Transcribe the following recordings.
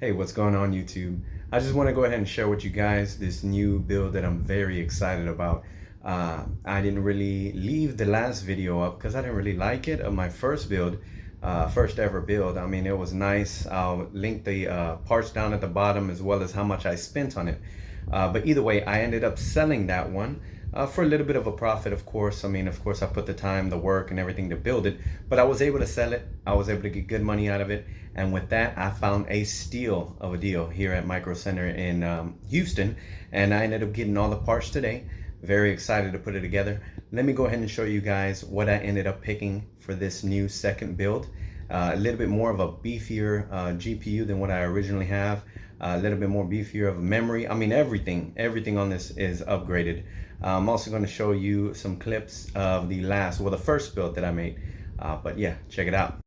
Hey, what's going on YouTube? I just want to go ahead and share with you guys this new build that I'm very excited about. I didn't really leave the last video up because I didn't really like it of my first build, first ever build. I mean, it was nice. I'll link the parts down at the bottom as well as how much I spent on it. But either way, I ended up selling that one for a little bit of a profit, of course. I mean, of course, I put the time, the work, and everything to build it, but I was able to sell it. I was able to get good money out of it. And with that, I found a steal of a deal here at MicroCenter in Houston. And I ended up getting all the parts today. Very excited to put it together. Let me go ahead and show you guys what I ended up picking for this new second build. A little bit more of a beefier GPU than what I originally have. A little bit more beefier of memory. I mean, everything on this is upgraded. I'm also going to show you some clips of the first build that I made. But yeah, check it out.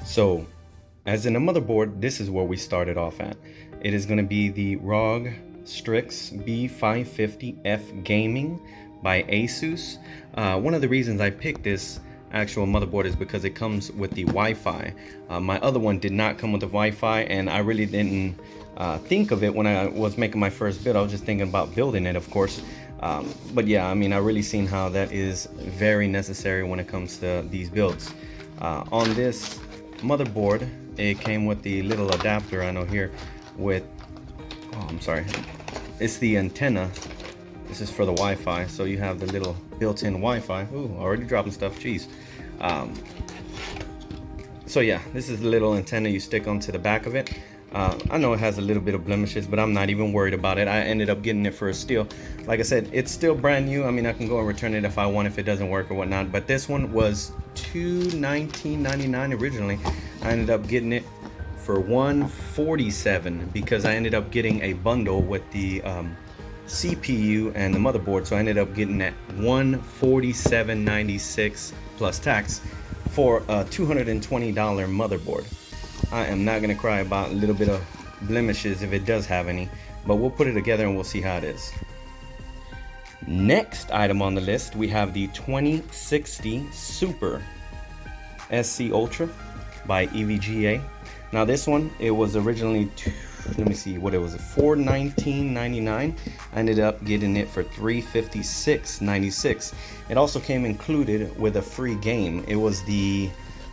So, as in a motherboard, this is where we started off at. It is going to be the ROG Strix B550F Gaming by Asus. One of the reasons I picked this actual motherboard is because it comes with the Wi-Fi. My other one did not come with the Wi-Fi, and I really didn't think of it when I was making my first build. I was just thinking about building it, of course. But yeah, I mean, I really seen how that is very necessary when it comes to these builds. On this motherboard, it came with the little adapter I know here with, oh, I'm sorry, it's the antenna. This is for the Wi-Fi, so you have the little built-in Wi-Fi. Ooh, already dropping stuff, jeez. So yeah, this is the little antenna you stick onto the back of it. I know it has a little bit of blemishes, but I'm not even worried about it. I ended up getting it for a steal. Like I said, it's still brand new. I mean, I can go and return it if I want, if it doesn't work or whatnot. But this one was $219.99 originally. I ended up getting it for $147 because I ended up getting a bundle with the CPU and the motherboard. So I ended up getting that $147.96 plus tax for a $220 motherboard. I am not going to cry about a little bit of blemishes if it does have any, but we'll put it together and we'll see how it is. Next item on the list, we have the 2060 Super SC Ultra by EVGA. Now this one, it was originally, let me see what it was, $419.99. I ended up getting it for $356.96. It also came included with a free game. It was the,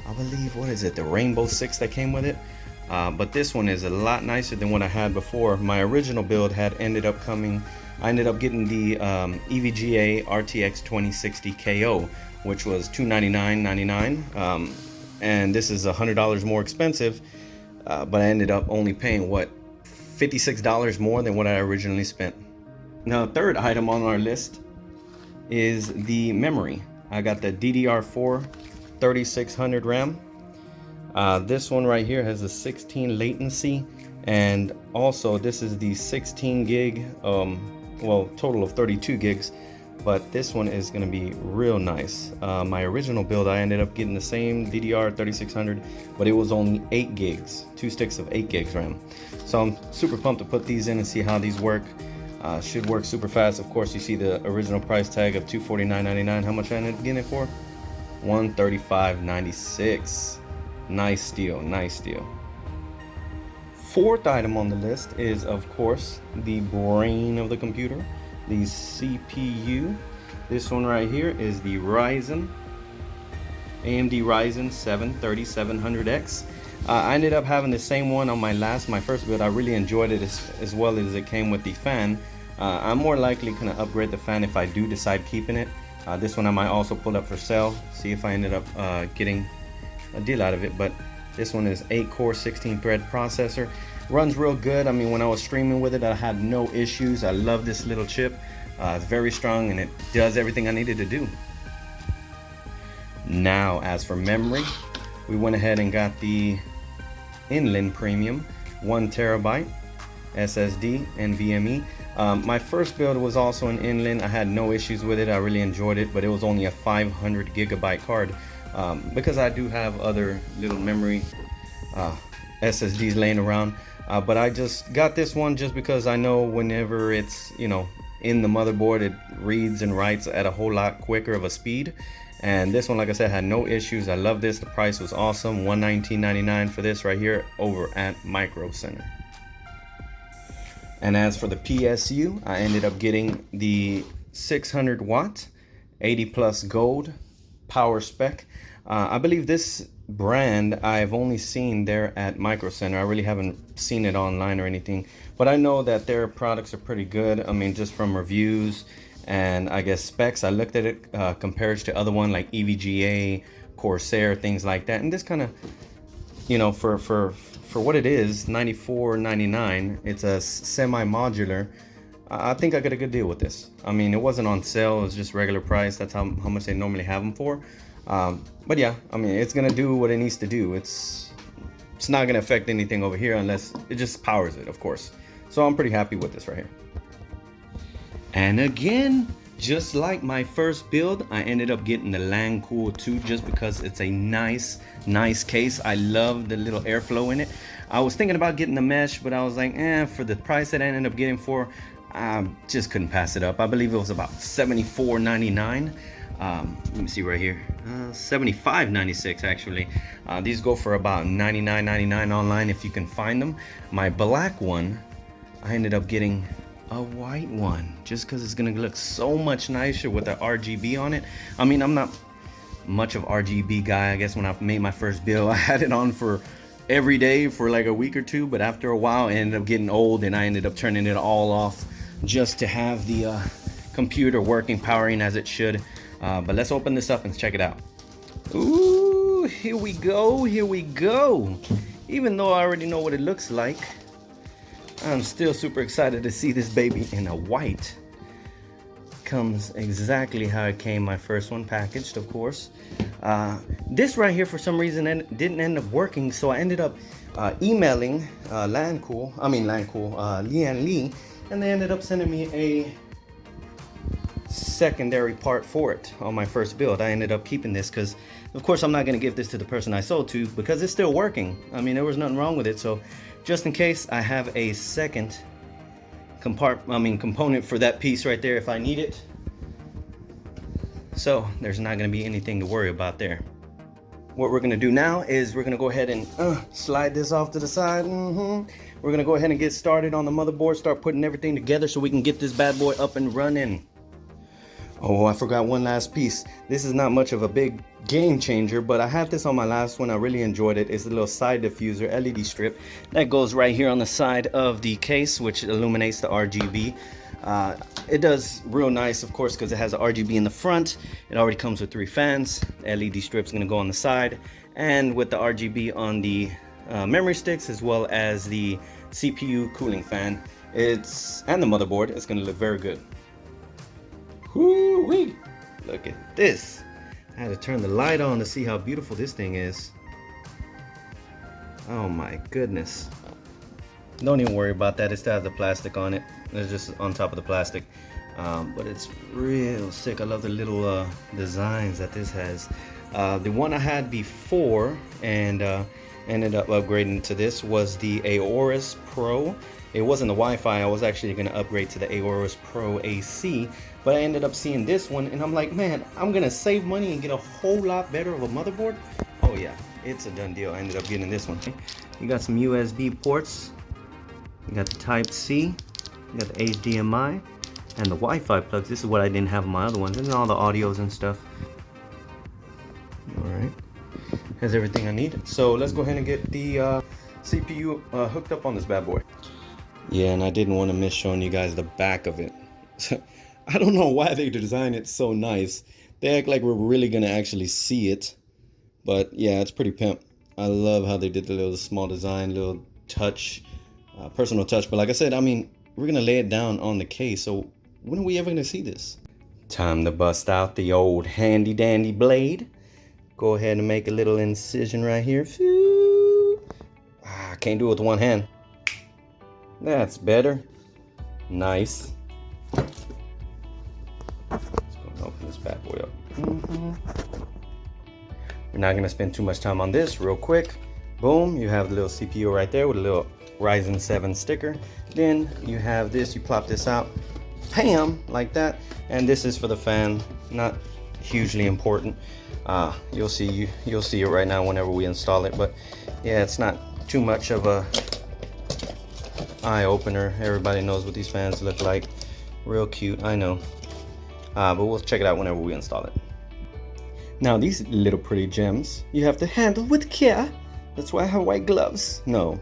I believe, what is it, the Rainbow Six that came with it. But this one is a lot nicer than what I had before. My original build had ended up coming, I ended up getting the EVGA RTX 2060 KO, which was $299.99. And this is $100 more expensive, but I ended up only paying, what, $56 more than what I originally spent. Now, the third item on our list is the memory. I got the DDR4 3600 RAM. This one right here has a 16 latency, and also this is the 16 gig, well, total of 32 gigs, but this one is going to be real nice. My original build, I ended up getting the same DDR 3600, but it was only 8 gigs, 2 sticks of 8 gigs RAM. So I'm super pumped to put these in and see how these work. Should work super fast. Of course, you see the original price tag of $249.99. How much I ended up getting it for? $135.96. Nice deal, nice deal. Fourth item on the list is, of course, the brain of the computer, the CPU. This one right here is the Ryzen, AMD Ryzen 7 3700X. I ended up having the same one on my first build. I really enjoyed it as well as it came with the fan. I'm more likely gonna upgrade the fan if I do decide keeping it. This one I might also pull up for sale, see if I ended up getting a deal out of it. But this one is 8-core 16-thread processor. Runs real good. I mean, when I was streaming with it, I had no issues. I love this little chip. It's very strong and it does everything I needed to do. Now, as for memory, we went ahead and got the Inland Premium 1TB SSD NVMe. My first build was also an Inland. I had no issues with it. I really enjoyed it, but it was only a 500 GB card because I do have other little memory SSDs laying around. But I just got this one just because I know whenever it's, you know, in the motherboard, it reads and writes at a whole lot quicker of a speed. And this one, like I said, had no issues. I love this. The price was awesome. $119.99 for this right here over at MicroCenter. And as for the PSU, I ended up getting the 600 watt 80 plus gold power spec. I believe this brand I've only seen there at MicroCenter. I really haven't seen it online or anything, but I know that their products are pretty good. I mean, just from reviews and I guess specs, I looked at it compared to other one like EVGA, Corsair, things like that, and this kind of, you know, for what it is, $94.99, it's a semi-modular. I think I got a good deal with this. I mean, it wasn't on sale, it was just regular price. That's how much they normally have them for. But yeah, I mean, it's gonna do what it needs to do. It's not gonna affect anything over here unless it just powers it, of course. So I'm pretty happy with this right here. And again, just like my first build, I ended up getting the Lancool 2 just because it's a nice case. I love the little airflow in it. I was thinking about getting the mesh, but I was like, for the price that I ended up getting for, I just couldn't pass it up. I believe it was about $74.99. Let me see right here, $75.96 actually. These go for about $99.99 online if you can find them. My black one, I ended up getting a white one just because it's gonna look so much nicer with the RGB on it. I mean, I'm not much of RGB guy. I guess when I made my first build, I had it on for every day for like a week or two, but after a while it ended up getting old and I ended up turning it all off just to have the computer working, powering as it should. But let's open this up and check it out. Ooh, here we go, here we go. Even though I already know what it looks like, I'm still super excited to see this baby in a white. Comes exactly how it came, my first one, packaged, of course. This right here, for some reason, didn't end up working, so I ended up emailing Lian Lee, and they ended up sending me a secondary part for it on my first build. I ended up keeping this because, of course, I'm not going to give this to the person I sold to because it's still working. I mean, there was nothing wrong with it, so just in case, I have a second component for that piece right there if I need it. So there's not going to be anything to worry about there. What we're going to do now is we're going to go ahead and slide this off to the side. We're going to go ahead and get started on the motherboard, start putting everything together so we can get this bad boy up and running. Oh, I forgot one last piece. This is not much of a big game changer, but I had this on my last one. I really enjoyed it. It's a little side diffuser LED strip that goes right here on the side of the case, which illuminates the RGB. It does real nice, of course, because it has the RGB in the front. It already comes with 3 fans. The LED strip's going to go on the side, and with the RGB on the memory sticks, as well as the CPU cooling fan, and the motherboard, it's going to look very good. Woo-wee! Look at this. I had to turn the light on to see how beautiful this thing is. Oh my goodness. Don't even worry about that. It still has the plastic on it. It's just on top of the plastic. But it's real sick. I love the little designs that this has. The one I had before and ended up upgrading to this was the Aorus Pro It wasn't the Wi-Fi. I was actually going to upgrade to the Aorus Pro AC, but I ended up seeing this one, and I'm like, man, I'm going to save money and get a whole lot better of a motherboard. Oh yeah, it's a done deal. I ended up getting this one. You got some USB ports. You got the Type-C. You got the HDMI. And the Wi-Fi plugs. This is what I didn't have on my other ones. And all the audios and stuff. Alright. Has everything I need. So let's go ahead and get the CPU hooked up on this bad boy. Yeah, and I didn't want to miss showing you guys the back of it. I don't know why they designed it so nice. They act like we're really going to actually see it. But yeah, it's pretty pimp. I love how they did the little small design, little touch, personal touch. But like I said, I mean, we're going to lay it down on the case. So when are we ever going to see this? Time to bust out the old handy dandy blade. Go ahead and make a little incision right here. I can't do it with one hand. That's better. Nice. Let's go and open this bad boy up. We're not going to spend too much time on this. Real quick. Boom. You have the little CPU right there with a little Ryzen 7 sticker. Then you have this. You plop this out. Bam, like that. And this is for the fan. Not hugely important. You'll see it right now whenever we install it. But yeah, it's not too much of a eye opener. Everybody knows what these fans look like. Real cute, I know. But we'll check it out whenever we install it. Now these little pretty gems you have to handle with care. That's why I have white gloves. No,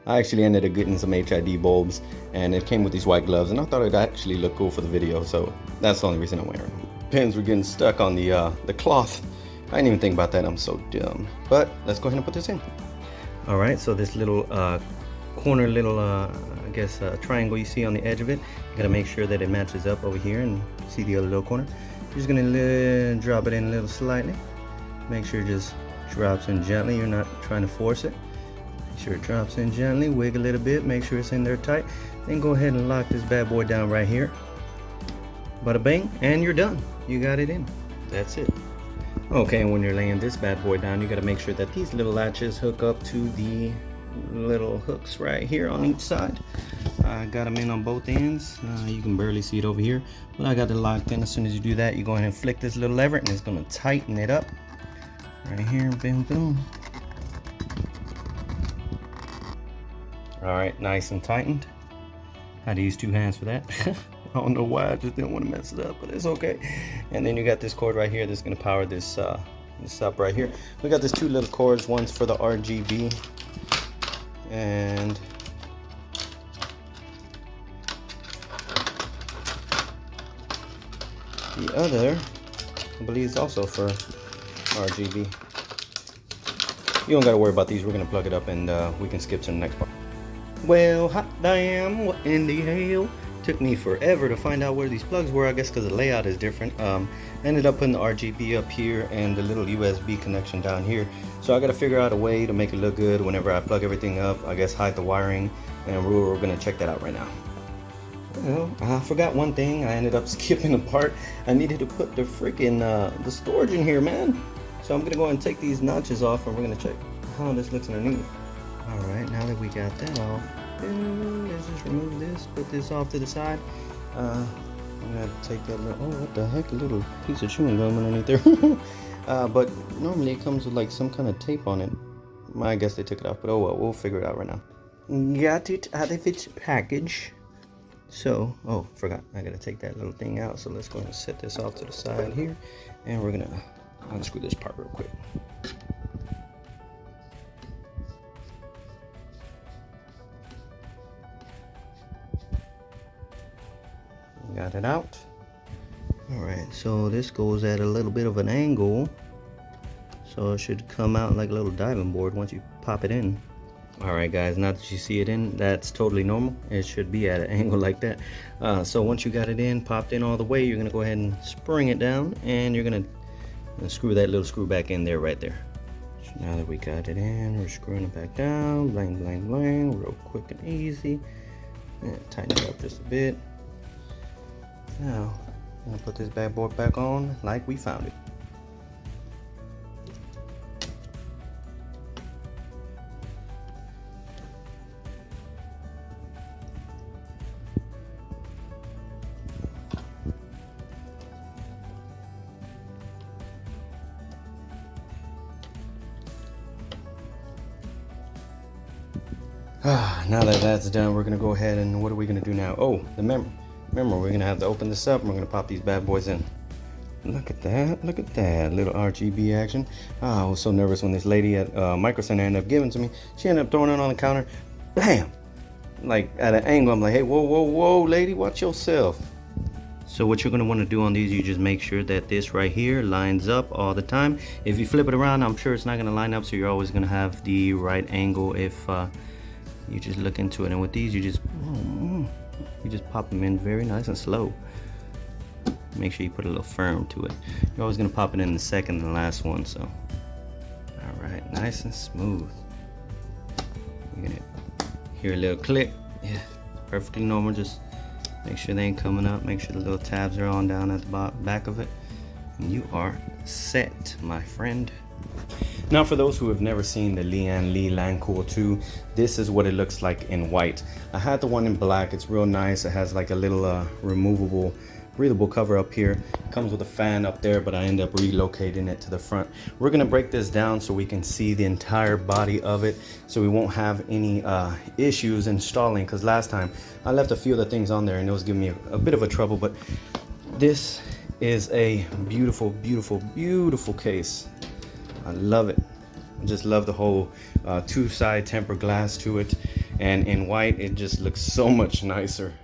I actually ended up getting some HID bulbs, and it came with these white gloves, and I thought it'd actually look cool for the video, so that's the only reason I'm wearing them. Pins were getting stuck on the cloth. I didn't even think about that. I'm so dumb. But let's go ahead and put this in. All right, so this little corner little I guess triangle you see on the edge of it, you gotta make sure that it matches up over here, and see the other little corner. You're just gonna drop it in a little slightly. Make sure it just drops in gently. You're not trying to force it. Make sure it drops in gently. Wiggle a little bit. Make sure it's in there tight. Then go ahead and lock this bad boy down right here. Bada bang, and you're done. You got it in. That's it. Okay, and when you're laying this bad boy down, you gotta make sure that these little latches hook up to the little hooks right here on each side. I got them in on both ends. You can barely see it over here, but I got it locked in. As soon as you do that, you go ahead and flick this little lever, and it's gonna tighten it up right here. Boom, boom. All right, nice and tightened. Had to use two hands for that. I don't know why, I just didn't want to mess it up, but it's okay. And then you got this cord right here that's gonna power this this up right here. We got these two little cords. One's for the RGB, and the other, I believe, is also for RGB. You don't gotta worry about these. We're gonna plug it up, and we can skip to the next part. Well, hot damn, what in the hell? Took me forever to find out where these plugs were, I guess because the layout is different. Ended up putting the RGB up here and the little USB connection down here. So I got to figure out a way to make it look good whenever I plug everything up. I guess hide the wiring, and we're going to check that out right now. Well, I forgot one thing. I ended up skipping a part. I needed to put the freaking the storage in here, man. So I'm going to go ahead and take these notches off, and we're going to check how this looks underneath. All right, now that we got that off, let's just remove this, put this off to the side. I'm gonna take that little, oh, what the heck, a little piece of chewing gum underneath there. But normally it comes with like some kind of tape on it. I guess they took it off, but oh well, we'll figure it out right now. Got it out of its package. So, oh, forgot, I gotta take that little thing out. So let's go ahead and set this off to the side here, and we're gonna unscrew this part real quick. Got it out. Alright, so this goes at a little bit of an angle, so it should come out like a little diving board once you pop it in. Alright guys, now that you see it in, that's totally normal. It should be at an angle like that. So once you got it in, popped in all the way, you're going to go ahead and spring it down, and you're going to screw that little screw back in there right there. So now that we got it in, we're screwing it back down, blang blang blang, real quick and easy. And tighten it up just a bit. Now, I'm gonna put this bad boy back on like we found it. Now that that's done, we're gonna go ahead and what are we gonna do now? Oh, the memory. Remember, we're gonna have to open this up and we're gonna pop these bad boys in. Look at that, little RGB action. I was so nervous when this lady at MicroCenter ended up giving it to me. She ended up throwing it on the counter, bam! Like at an angle, I'm like, hey, whoa, whoa, whoa, lady, watch yourself. So what you're gonna wanna do on these, you just make sure that this right here lines up all the time. If you flip it around, I'm sure it's not gonna line up, so you're always gonna have the right angle if you just look into it. And with these, you just pop them in very nice and slow. Make sure you put a little firm to it. You're always gonna pop it in the second and the last one, so. All right, nice and smooth. You're gonna hear a little click. Yeah, perfectly normal. Just make sure they ain't coming up. Make sure the little tabs are on down at the back of it. And you are set, my friend. Now for those who have never seen the Lian Lancool 2, this is what it looks like in white. I had the one in black. It's real nice. It has like a little removable breathable cover up here. It comes with a fan up there, but I end up relocating it to the front. We're gonna break this down so we can see the entire body of it, so we won't have any issues installing, because last time I left a few of the things on there and it was giving me a bit of a trouble. But this is a beautiful, beautiful, beautiful case. I love it. I just love the whole two-side tempered glass to it, and in white it just looks so much nicer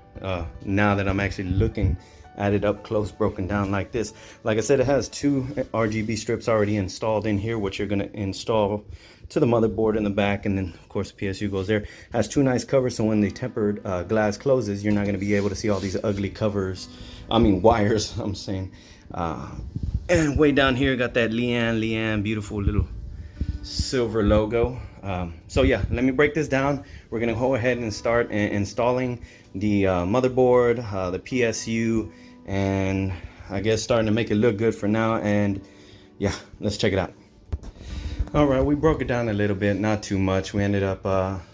now that I'm actually looking at it up close, broken down like this. Like I said, it has two RGB strips already installed in here, which you're gonna install to the motherboard in the back, and then of course PSU goes there. Has two nice covers, so when the tempered glass closes, you're not gonna be able to see all these ugly covers. I mean wires, I'm saying. And way down here, got that Lian, beautiful little silver logo. So yeah, let me break this down. We're gonna go ahead and start installing the motherboard, the PSU, and I guess starting to make it look good for now. And yeah, let's check it out. All right, we broke it down a little bit, not too much. We ended up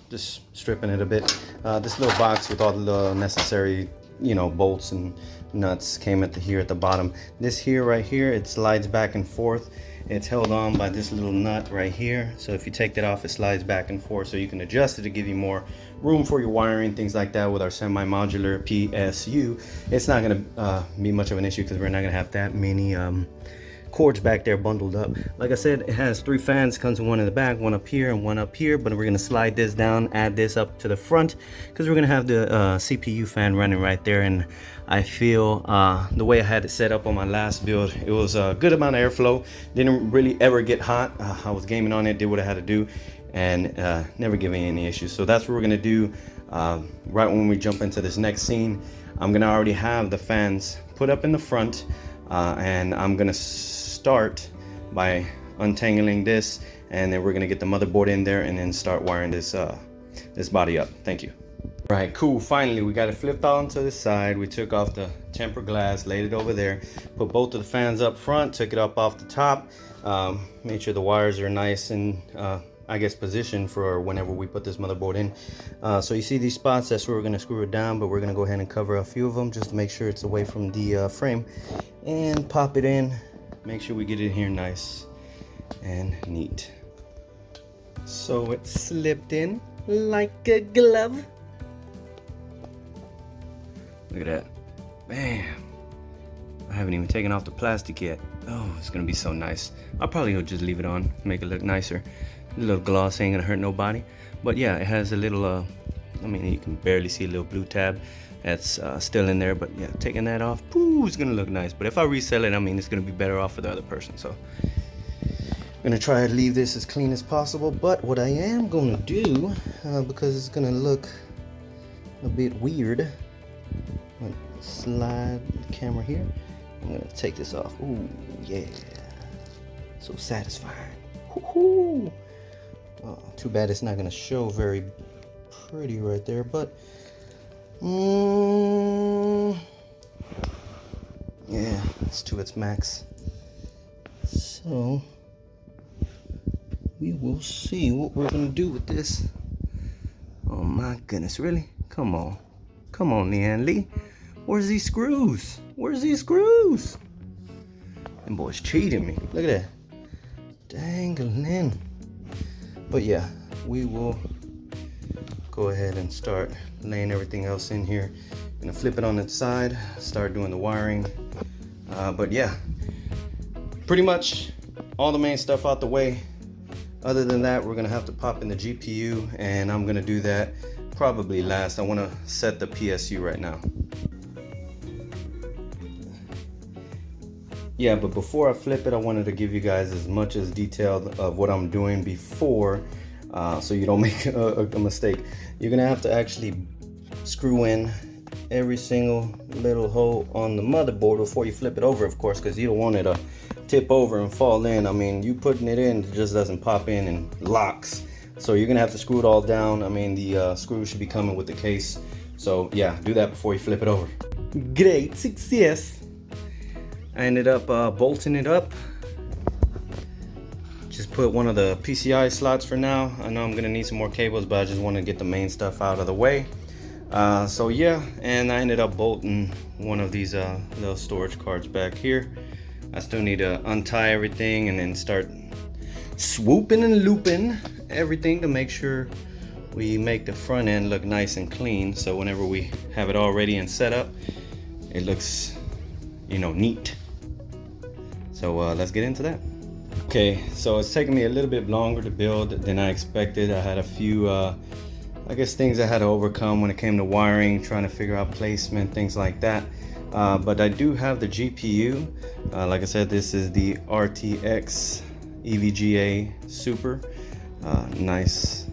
just stripping it a bit. This little box with all the necessary, you know, bolts and nuts came at here at the bottom. This here, right here, it slides back and forth. It's held on by this little nut right here. So if you take that off, it slides back and forth, so you can adjust it to give you more room for your wiring, things like that. With our semi-modular PSU, it's not gonna be much of an issue, because we're not gonna have that many cords back there bundled up. Like I said, it has three fans. Comes with one in the back, one up here, and one up here. But we're gonna slide this down, add this up to the front, because we're gonna have the CPU fan running right there. And I feel the way I had it set up on my last build, it was a good amount of airflow. Didn't really ever get hot. I was gaming on it, did what I had to do, and never giving any issues. So that's what we're gonna do right when we jump into this next scene. I'm gonna already have the fans put up in the front, and I'm gonna start by untangling this, and then we're gonna get the motherboard in there and then start wiring this this body up. Thank you. Right, cool. Finally, we got it flipped onto the side. We took off the tempered glass, laid it over there, put both of the fans up front, took it up off the top, made sure the wires are nice and I guess positioned for whenever we put this motherboard in. So you see these spots, that's where we're gonna screw it down, but we're gonna go ahead and cover a few of them just to make sure it's away from the frame, and pop it in. Make sure we get it here nice and neat. So it slipped in like a glove. Look at that. Bam. I haven't even taken off the plastic yet. Oh, it's gonna be so nice. I'll probably just leave it on, make it look nicer. A little gloss ain't gonna hurt nobody. But yeah, it has a little, I mean, you can barely see a little blue tab that's still in there, but yeah, taking that off, pooh, it's gonna look nice. But if I resell it, I mean, it's gonna be better off for the other person. So I'm gonna try to leave this as clean as possible. But what I am gonna do, because it's gonna look a bit weird, I'm gonna slide the camera here. I'm gonna take this off. Ooh, yeah, so satisfying. Woohoo! Oh, too bad it's not gonna show very pretty right there, but yeah, it's to its max. So we will see what we're gonna do with this. Oh my goodness, really? Come on, Lian Lee. Where's these screws? Where's these screws? Them boys cheating me. Look at that. Dangling. But yeah, we will go ahead and start laying everything else in here. Gonna flip it on its side, start doing the wiring. But yeah, pretty much all the main stuff out the way. Other than that, we're gonna have to pop in the GPU, and I'm gonna do that probably last. I wanna set the PSU right now. Yeah, but before I flip it, I wanted to give you guys as much as detail of what I'm doing before, so you don't make a mistake. You're gonna have to actually screw in every single little hole on the motherboard before you flip it over, of course, because you don't want it to tip over and fall in. I mean, you putting it in, it just doesn't pop in and locks. So you're gonna have to screw it all down. I mean, the screw should be coming with the case. So yeah, do that before you flip it over. Great success. I ended up bolting it up. Just put one of the PCI slots for now. I know I'm gonna need some more cables, but I just want to get the main stuff out of the way. So yeah, and I ended up bolting one of these little storage cards back here. I still need to untie everything and then start swooping and looping everything to make sure we make the front end look nice and clean. So whenever we have it all ready and set up, it looks, you know, neat. So let's get into that. Okay, so it's taking me a little bit longer to build than I expected. I had a few I guess things I had to overcome when it came to wiring, trying to figure out placement, things like that. But I do have the GPU. Like I said, this is the RTX EVGA Super. Nice.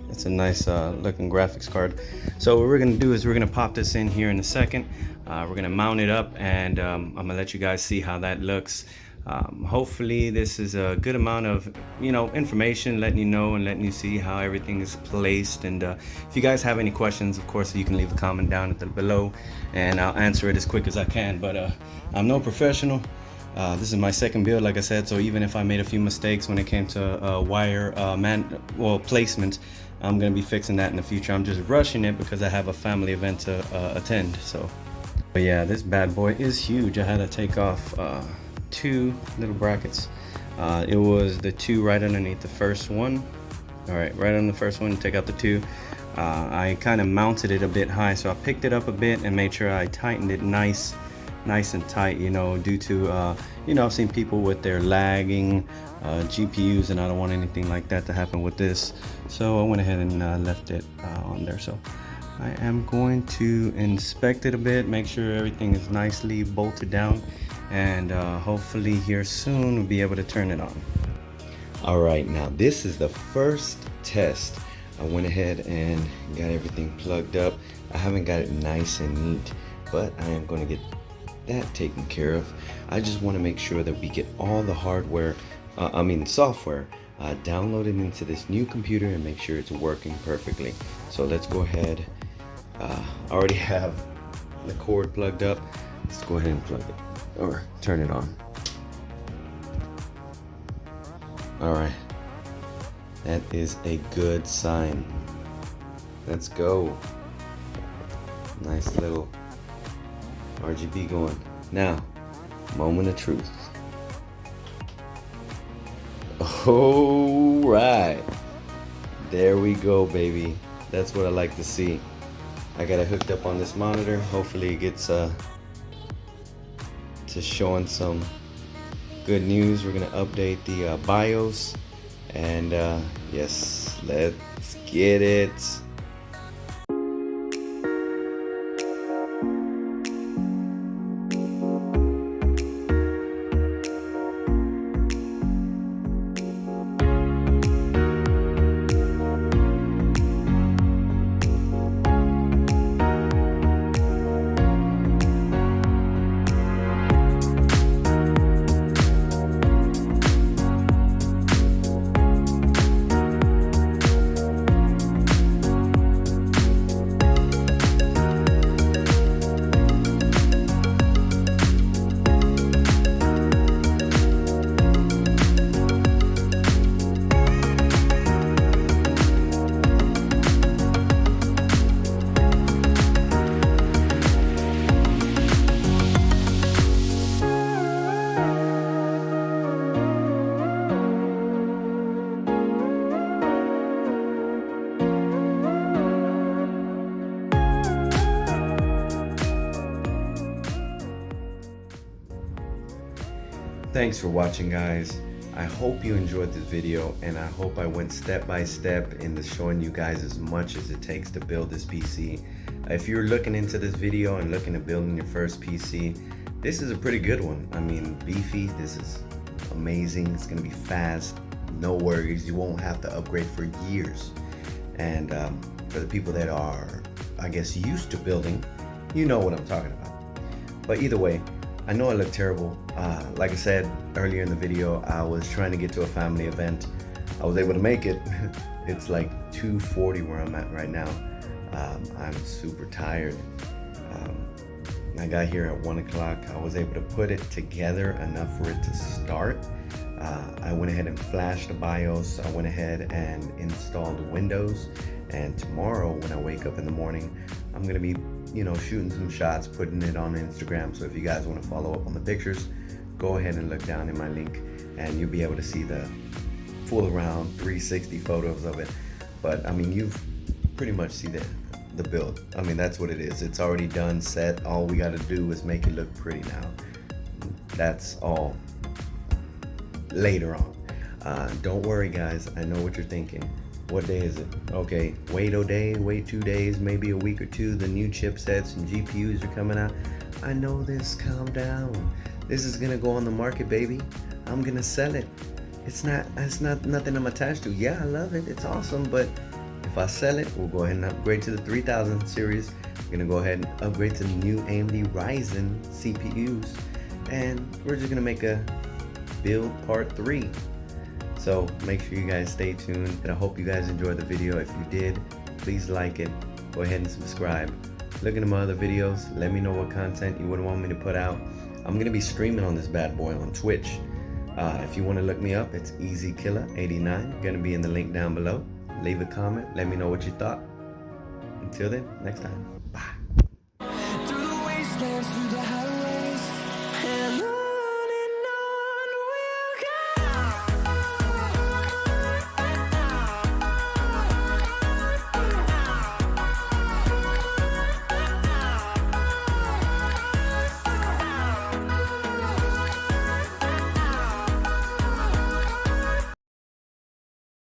It's a nice looking graphics card. So what we're gonna do is we're gonna pop this in here in a second. We're gonna mount it up, and I'm gonna let you guys see how that looks. Hopefully this is a good amount of, you know, information, letting you know and letting you see how everything is placed. And if you guys have any questions, of course, you can leave a comment down below and I'll answer it as quick as I can. But I'm no professional. This is my second build, like I said, so even if I made a few mistakes when it came to wire placement, I'm gonna be fixing that in the future. I'm just rushing it because I have a family event to attend. So, but yeah, this bad boy is huge. I had to take off two little brackets. It was the two right underneath the first one. All right, right on the first one, take out the two. I kind of mounted it a bit high, so I picked it up a bit and made sure I tightened it nice and tight, you know, due to you know, I've seen people with their lagging GPUs, and I don't want anything like that to happen with this. So I went ahead and left it on there. So I am going to inspect it a bit, make sure everything is nicely bolted down, and hopefully here soon we'll be able to turn it on. All right, now this is the first test. I went ahead and got everything plugged up. I haven't got it nice and neat, but I am going to get that taken care of. I just want to make sure that we get all the hardware, software, downloaded into this new computer and make sure it's working perfectly. So let's go ahead. I already have the cord plugged up. Let's go ahead and plug it or turn it on. All right, that is a good sign. Let's go. Nice little RGB going. Now, moment of truth. All right, there we go, baby. That's what I like to see. I got it hooked up on this monitor. Hopefully it gets to showing some good news. We're gonna update the BIOS, and yes, let's get it. Thanks for watching, guys. I hope you enjoyed this video, and I hope I went step by step into showing you guys as much as it takes to build this PC. If you're looking into this video and looking at building your first PC, this is a pretty good one. I mean, beefy, this is amazing. It's gonna be fast, no worries. You won't have to upgrade for years. And for the people that are, I guess, used to building, you know what I'm talking about. But either way, I know I look terrible. Like I said earlier in the video, I was trying to get to a family event. I was able to make it. It's like 2:40 where I'm at right now. I'm super tired. I got here at 1 o'clock. I was able to put it together enough for it to start. I went ahead and flashed the BIOS. I went ahead and installed Windows. And tomorrow when I wake up in the morning, I'm gonna be, shooting some shots, putting it on Instagram. So if you guys want to follow up on the pictures, go ahead and look down in my link and you'll be able to see the full around 360 photos of it. But I mean, you've pretty much see the build. I mean, that's what it is. It's already done, set. All we got to do is make it look pretty now. That's all later on. Don't worry, guys. I know what you're thinking. What day is it? Okay, wait a day, wait 2 days, maybe a week or two. The new chipsets and GPUs are coming out. I know this, calm down. This is gonna go on the market, baby. I'm gonna sell it. It's not nothing I'm attached to. Yeah, I love it, it's awesome, but if I sell it, we'll go ahead and upgrade to the 3000 series. We're gonna go ahead and upgrade to the new AMD Ryzen CPUs, and we're just gonna make a build part 3. So make sure you guys stay tuned, and I hope you guys enjoyed the video. If you did, please like it. Go ahead and subscribe. Look into my other videos. Let me know what content you would want me to put out. I'm gonna be streaming on this bad boy on Twitch. If you want to look me up, it's EasyKiller89. Gonna be in the link down below. Leave a comment. Let me know what you thought. Until then, next time. Bye.